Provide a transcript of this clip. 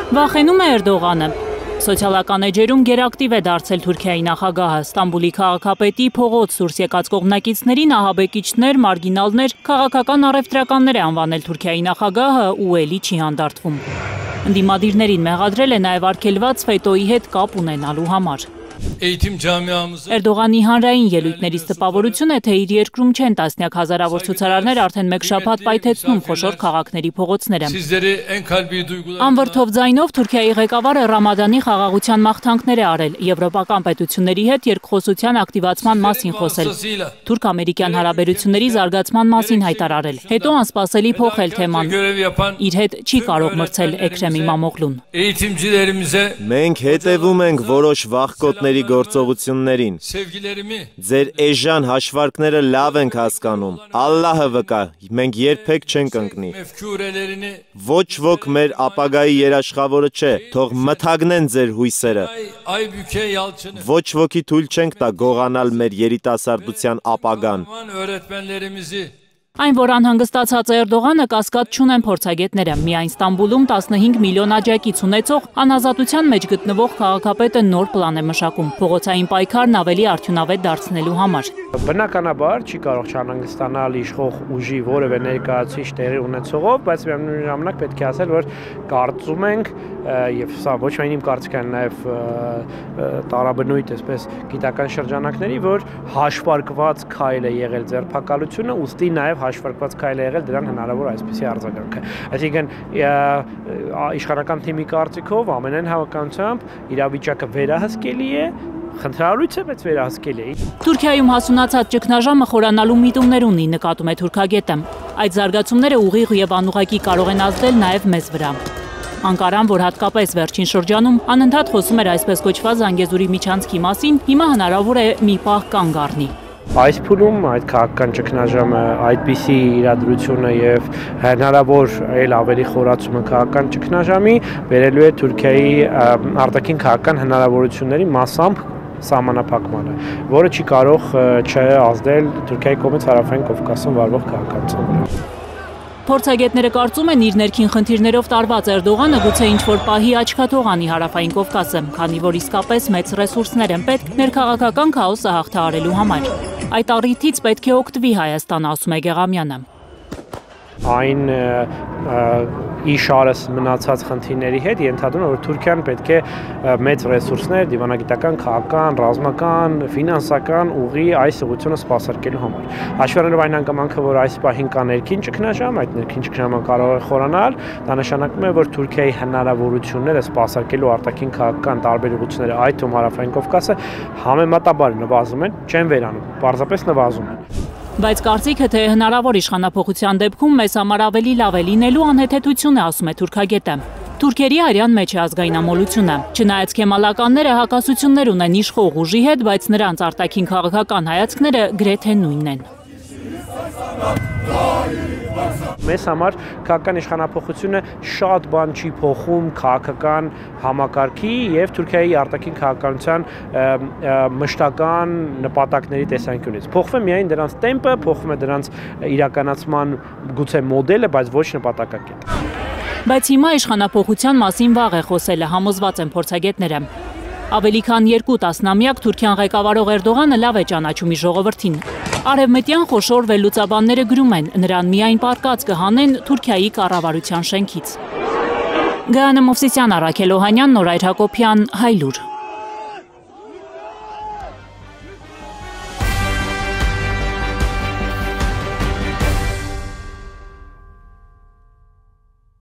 Վախենում է Էրդողանը։ Սոցիալական էջերում գերակտիվ է դարձել Թուրքիայի նախագահը, Ստամբուլի քաղաքապետի փողոց դուրս եկած կողմնակիցներին ահաբեկիչներ, մարգինալներ, քաղաքական առևտրականներ է անվանել Թուրքիայի նախագահը ու էլի չի հանդարտվում։ Ընդդիմադիրներին մեղադրել է նաև արգելված ֆետոյի հետ կապ ունենալու համար։ Էրդողանի հանրային ելույթներից տպավորություն է, թե իր երկրում չեն տասնյակ հազարավոր ցուցարարներ արդեն մեկ շաբաթ պայթեցնում խոշոր քաղաքների փողոցները։ Անվրդով ձայնով Թուրքիայի ղեկավարը Ռամադանի խաղաղության մաղթանքներ է արել, եվրոպական պետությունների հետ երկխոսության ակտիվացման մասին խոսել, թուրք-ամերիկյան հարաբերությունների զարգացման մասին հայտարարել, հետո անսպասելի փոխել թեման։ Իր հետ չի կարող մրցել Էքրեմ Իմամօղլուն։ Մենք հետևում ենք որոշ վախկոտների գործողություններին։ Ձեր էժան հաշվարկները լավ ենք հասկանում։ Ալլահը վկա, մենք երբեք չենք ընկնի։ Ոչ ոք մեր ապագայի երաշխավորը չէ, թող մթագնեն ձեր հույսերը։ Ոչ ոքի թույլ չենք տա գողանալ մեր երիտասարդության ապագան։ Այն, որ անհանգստացած Էրդողանը կասկած չունեն փորձագետները, միայն Ստամբուլում 15 միլիոն աջակից ունեցող անազատության մեջ գտնվող քաղաքապետը նոր պլան է մշակում փողոցային պայքարն ավելի արդյունավետ դարձնելու համար։ Բնականաբար չի կարող չանհանգստանալ իշխող ուժի որևէ ներկայացուցիչ տեղի ունեցողով, բայց միևնույն ժամանակ պետք է ասել, որ կարծում ենք, եւ սա ոչ միայն իմ կարծիքն է, նաեւ տարաբնույթ այսպես գիտական շրջանակների, որ հաշվարկված քայլ է եղել ձերբակալությունը, ուստի նաեւ հաշվարկված քայլ է եղել դրան հնարավոր այսպիսի արձագանքը։ Այսինքն իշխանական թիմի կարծիքով ամենայն հավանականությամբ իրավիճակը վերահսկելի է, խնդրալույց է, բայց վերահսկելի է։ Թուրքիայում հասունացած ճգնաժամը խորանալու միտումներ ունի, նկատում է թուրքագետը։ Այդ զարգացումները ուղիղ եւ անուղղակի կարող են ազդել նաեւ մեզ վրա։ Անկարան, որ հատկապես վերջին շրջանում անընդհատ խոսում էր այսպես կոչված Զանգեզուրի միջանցքի մասին, հիմա հնարավոր է մի պահ կանգ առնի։ Այս փուլում այդ քաղաքական ճգնաժամը, այդպիսի իրադրությունը եւ հնարավոր այլ ավելի խորացումը քաղաքական ճգնաժամի բերելու է Թուրքիայի արտաքին քաղաքական հնարավորությունների մասամբ սահմանափակմանը, որը չի կարող չազդել Թուրքիայի կողմից Հարավային Կովկասում վարվող քաղաքականության վրա։ Փորձագետները կարծում են, իր ներքին խնդիրներով տարված Էրդողանը գուցե ինչ-որ պահի աչքաթող անի Հարավային Կովկասը, քանի որ իսկապես մեծ ռեսուրսներ են պետք ներքաղաքական քաոսը հաղթահարելու համար։ Այդ առիթից պետք է օգտվի Հայաստանը, ասում է Գեղամյանը։ Այն իշարս մնացած խնդիրների հետ ենթադրում է, որ Թուրքիան պետք է մեծ ռեսուրսներ դիվանագիտական, քաղաքական, ռազմական, ֆինանսական ուղի այս ուղղությունը սպասարկելու համար։ Հաշվի առնելով այն հանգամանքը, որ այս պահին կա ներքին ճգնաժամ, այդ ներքին ճգնաժամը կարող է խորանալ, դա նշանակում է, որ Թուրքիայի հնարավորությունները սպասարկելու արտաքին քաղաքական տարբերությունները, այդ թվում Հարավային Կովկասը համեմատաբար նվազում են, չեն վերանում, պարզապես նվազում են։ Բայց կարծիքը, թե հնարավոր իշխանափոխության դեպքում մեզ համար ավելի լավ է լինելու անհեթեթություն է, ասում է թուրքագետը։ Թուրքերի արյան մեջ է ազգայնամոլությունը։ Չնայած քեմալականները հակասություններ ունեն իշխող ուժի հետ, բայց նրանց արտաքին քաղաքական հայացքները գրեթե նույնն են։ Մեզ համար քաղաքական իշխանափոխությունը շատ բան չի փոխում քաղաքական համակարգի եւ Թուրքիայի արտաքին քաղաքականության մշտական նպատակների տեսանկյունից։ Փոխվում է միայն դրանց տեմպը, փոխվում է դրանց իրականացման գուցե մոդելը, բայց ոչ նպատակակետը։ Բայց հիմա իշխանափոխության մասին վաղ է խոսելը, համոզված են փորձագետները։ Ավելի քան 2 տասնամյակ Թուրքիան ղեկավարող Էրդողանը լավ է ճանաչում իր ժողովրդին։ Արևմտյան խոշոր վերլուծաբանները գրում են, նրան միայն պարկած կհանեն Թուրքիայի կառավարության շենքից։ Գայանե Մովսիսյան, Առաքել Օհանյան, Նորայր Հակոբյան, Հայլուր։